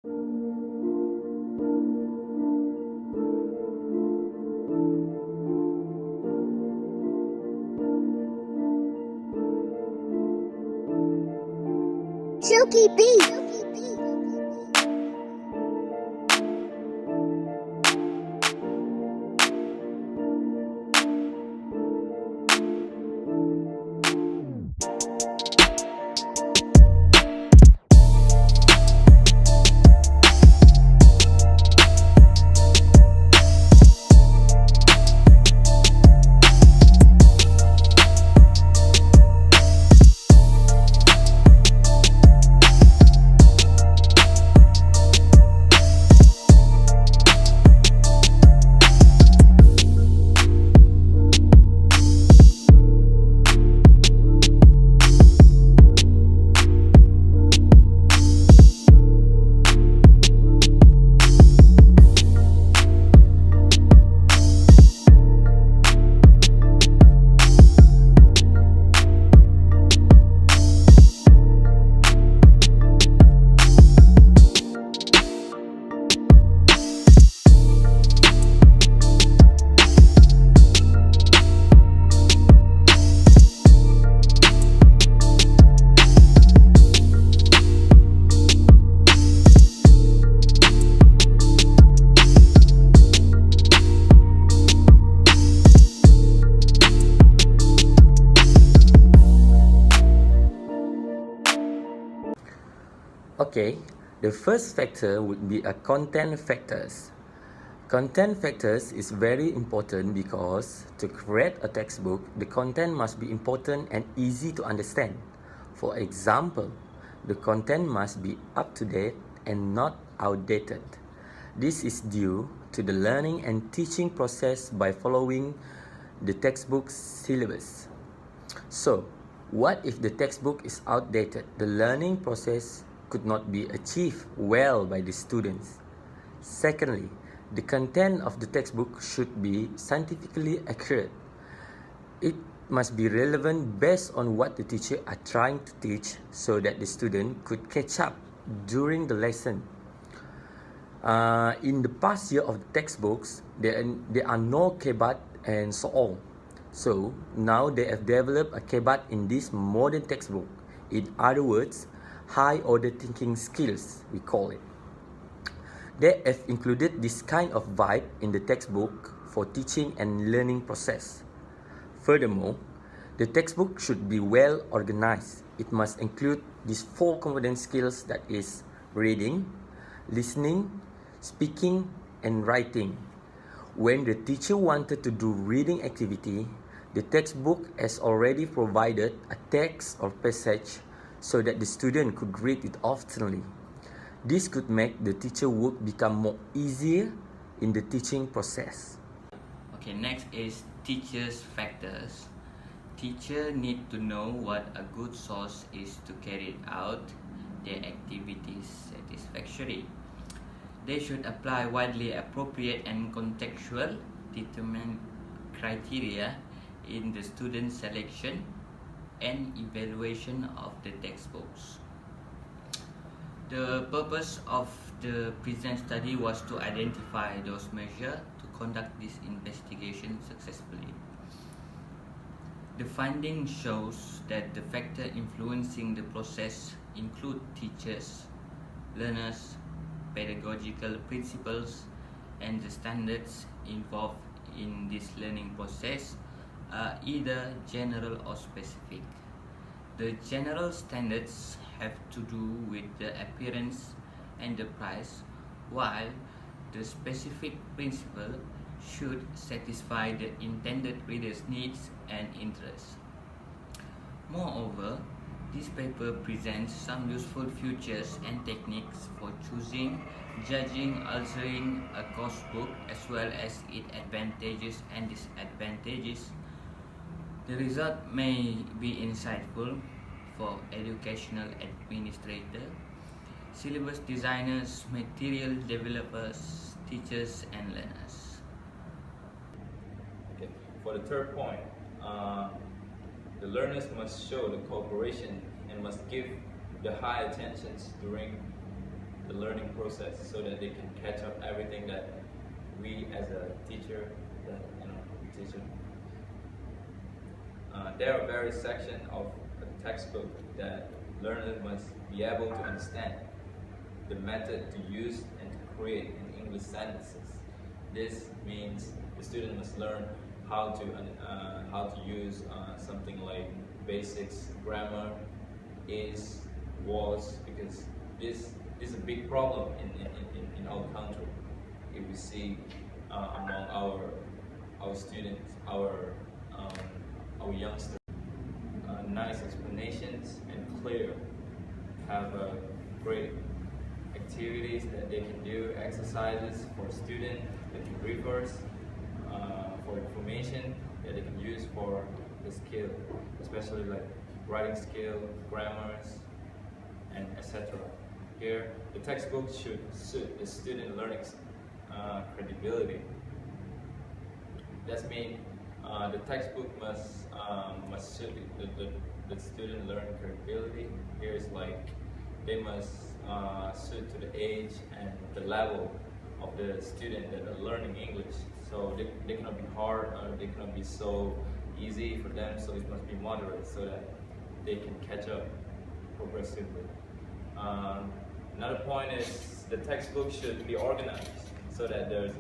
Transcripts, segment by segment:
Silky Beat. Okay, the first factor would be a content factors. Content factors is very important because to create a textbook, the content must be important and easy to understand. For example, the content must be up to date and not outdated. This is due to the learning and teaching process by following the textbook syllabus. So, what if the textbook is outdated? The learning process could not be achieved well by the students. Secondly, the content of the textbook should be scientifically accurate. It must be relevant based on what the teacher are trying to teach so that the student could catch up during the lesson. In the past year of the textbooks, there are no KBAT and so on. So now they have developed a KBAT in this modern textbook. In other words, high order thinking skills, we call it. They have included this kind of vibe in the textbook for teaching and learning process. Furthermore, the textbook should be well organized. It must include these 4 component skills, that is reading, listening, speaking, and writing. When the teacher wanted to do reading activity, the textbook has already provided a text or passage so that the student could read it oftenly. This could make the teacher work become more easier in the teaching process. Okay, next is teachers' factors. Teacher need to know what a good source is to carry out their activities satisfactorily. They should apply widely appropriate and contextual determined criteria in the student selection and evaluation of the textbooks. The purpose of the present study was to identify those measures to conduct this investigation successfully. The finding shows that the factors influencing the process include teachers, learners, pedagogical principles, and the standards involved in this learning process are either general or specific. The general standards have to do with the appearance and the price, while the specific principle should satisfy the intended reader's needs and interests. Moreover, this paper presents some useful features and techniques for choosing, judging, altering a course book, as well as its advantages and disadvantages. The result may be insightful for educational administrators, syllabus designers, material developers, teachers, and learners. Okay. For the third point, the learners must show the cooperation and must give the high attentions during the learning process so that they can catch up everything that we as a teacher, we teach them. There are various sections of a textbook that learners must be able to understand the method to use and to create in English sentences. This means the student must learn how to use something like basics, grammar, is, was, because this is a big problem in our country. If we see among our students, our youngsters, nice explanations and clear, have great activities that they can do, exercises for students that can reverse for information that they can use for the skill, especially like writing skill, grammars, and etc. Here, the textbook should suit the student learning credibility. That means the textbook must suit the student learning credibility. Here is like they must suit to the age and the level of the student that are learning English. So they cannot be hard or they cannot be so easy for them. So it must be moderate so that they can catch up progressively. Another point is the textbook should be organized so that there's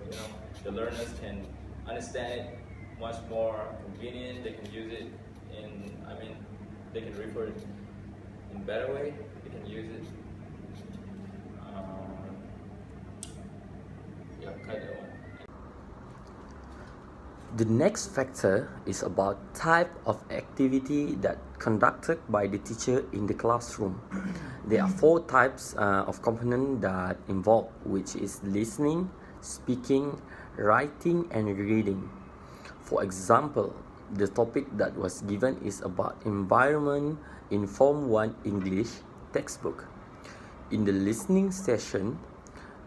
the learners can understand it much more convenient. They can use it they can refer it in better way. They can use it. The next factor is about type of activity that conducted by the teacher in the classroom. There are 4 types of component that involved, which is listening, speaking, writing, and reading. For example, the topic that was given is about environment in Form 1 English textbook. In the listening session,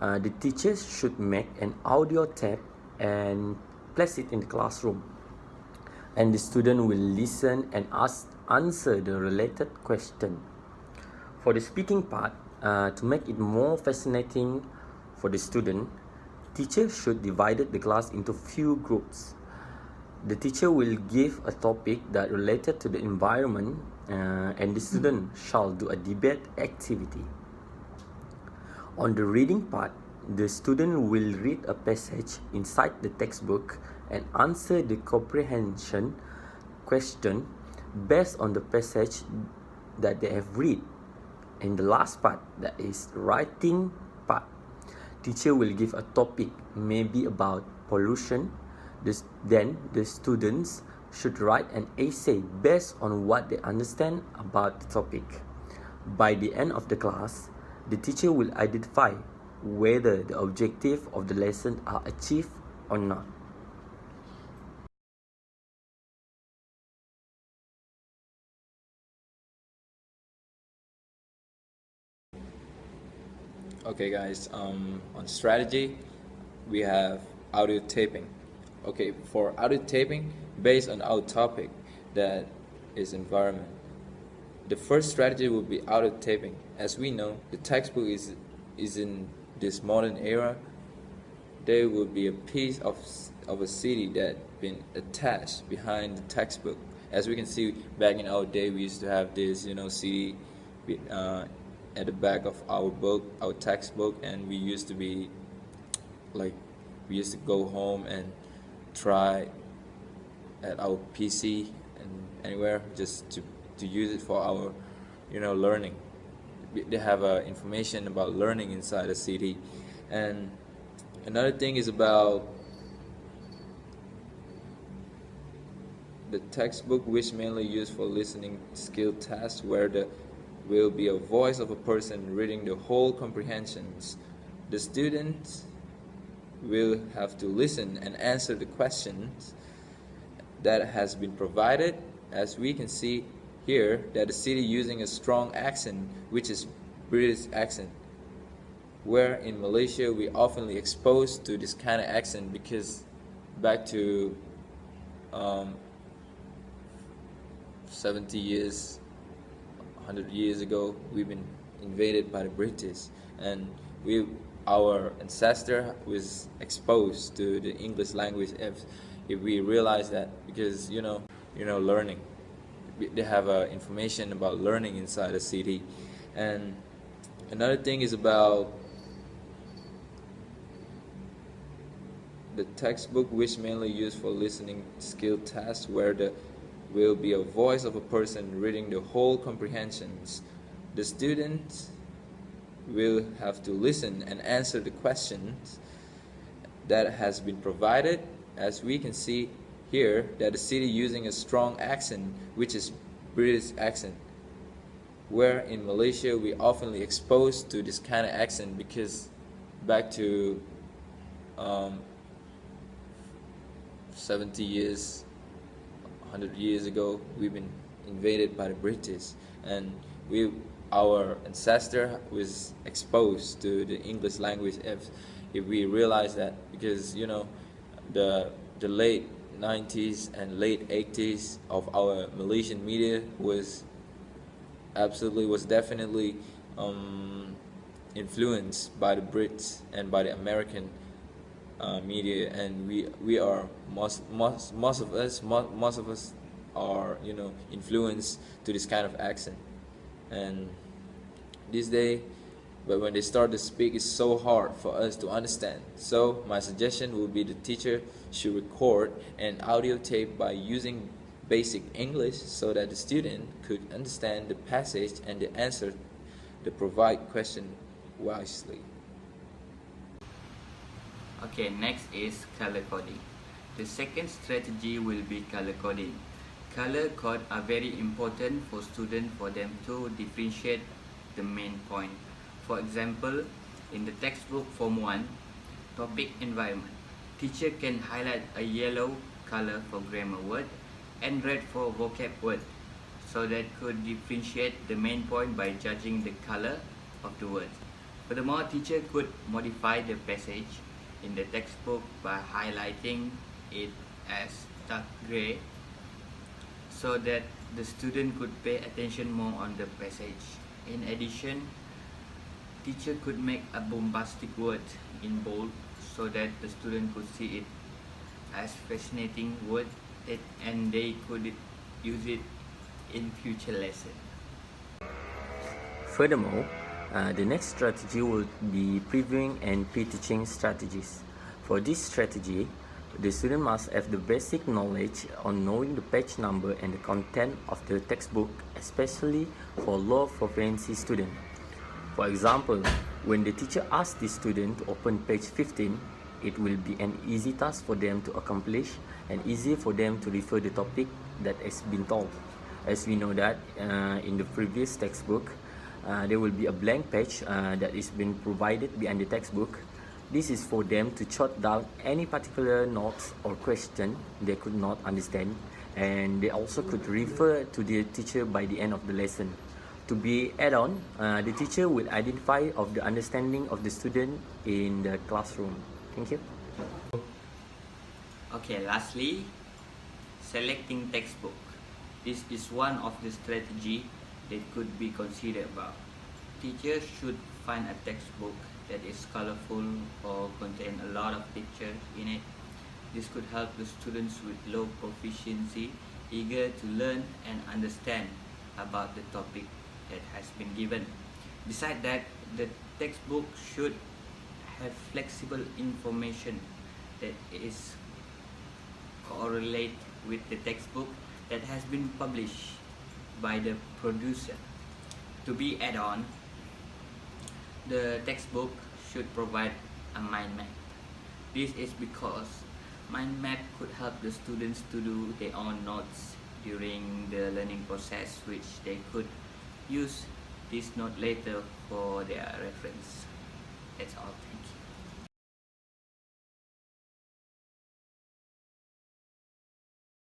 the teachers should make an audio tape and place it in the classroom, and the student will listen and answer the related question. For the speaking part, to make it more fascinating for the student, teacher should divide the class into few groups. The teacher will give a topic that related to the environment, and the student shall do a debate activity. On the reading part, the student will read a passage inside the textbook and answer the comprehension question based on the passage that they have read. In the last part, that is writing part, teacher will give a topic, maybe about pollution. Then the students should write an essay based on what they understand about the topic. By the end of the class, the teacher will identify whether the objective of the lesson are achieved or not. Okay guys, on strategy, we have audio taping. Okay, for audio taping, based on our topic, that is environment. The first strategy will be audio taping. As we know, the textbook is in this modern era. There will be a piece of a CD that been attached behind the textbook. As we can see, back in our day, we used to have this, CD at the back of our book, our textbook, and we used to be like, we used to go home and try at our PC and anywhere just to use it for our learning. They have information about learning inside a CD. And another thing is about the textbook, which mainly used for listening skill tests, where there will be a voice of a person reading the whole comprehensions. The students will have to listen and answer the questions that has been provided. As we can see here, that the city using a strong accent, which is British accent, where in Malaysia we oftenly exposed to this kind of accent because back to 70 years, 100 years ago, we've been invaded by the British, and our ancestor was exposed to the English language if we realize that, because learning, they have information about learning inside a city. And another thing is about the textbook, which mainly used for listening skill tests, where there will be a voice of a person reading the whole comprehensions. The student will have to listen and answer the questions that has been provided. As we can see here, that the city using a strong accent, which is British accent, where in Malaysia we oftenly exposed to this kind of accent because back to 70 years, 100 years ago, we've been invaded by the British, and our ancestor was exposed to the English language if we realize that, because the late 90s and late 80s of our Malaysian media was definitely influenced by the Brits and by the American media, and we are most of us are influenced to this kind of accent. And this day, but when they start to speak, it's so hard for us to understand. So my suggestion would be the teacher should record an audio tape by using basic English so that the student could understand the passage and the answer to provide question wisely. Okay, next is color coding. The second strategy will be color coding. Color code are very important for students for them to differentiate the main point. For example, in the textbook Form 1, topic environment, teacher can highlight a yellow color for grammar word and red for vocab word, so that could differentiate the main point by judging the color of the word. Furthermore, teacher could modify the passage in the textbook by highlighting it as dark gray, so that the student could pay attention more on the passage. In addition, teacher could make a bombastic word in bold so that the student could see it as fascinating word and they could use it in future lesson. Furthermore, the next strategy will be previewing and pre-teaching strategies. For this strategy, the student must have the basic knowledge on knowing the page number and the content of the textbook, especially for low proficiency students. For example, when the teacher asks the student to open page 15, it will be an easy task for them to accomplish and easy for them to refer the topic that has been told. As we know that in the previous textbook, there will be a blank page that is being provided behind the textbook. This is for them to jot down any particular notes or question they could not understand, and they also could refer to the teacher by the end of the lesson. To be add-on, the teacher will identify of the understanding of the student in the classroom. Thank you. Okay, lastly, selecting textbook. This is one of the strategy that could be considered about. Teachers should find a textbook that is colorful or contain a lot of pictures in it. This could help the students with low proficiency eager to learn and understand about the topic that has been given. Besides that, the textbook should have flexible information that is correlate with the textbook that has been published by the producer. To be add-on, the textbook should provide a mind map. This is because mind map could help the students to do their own notes during the learning process, which they could use this note later for their reference. That's all. Thank you.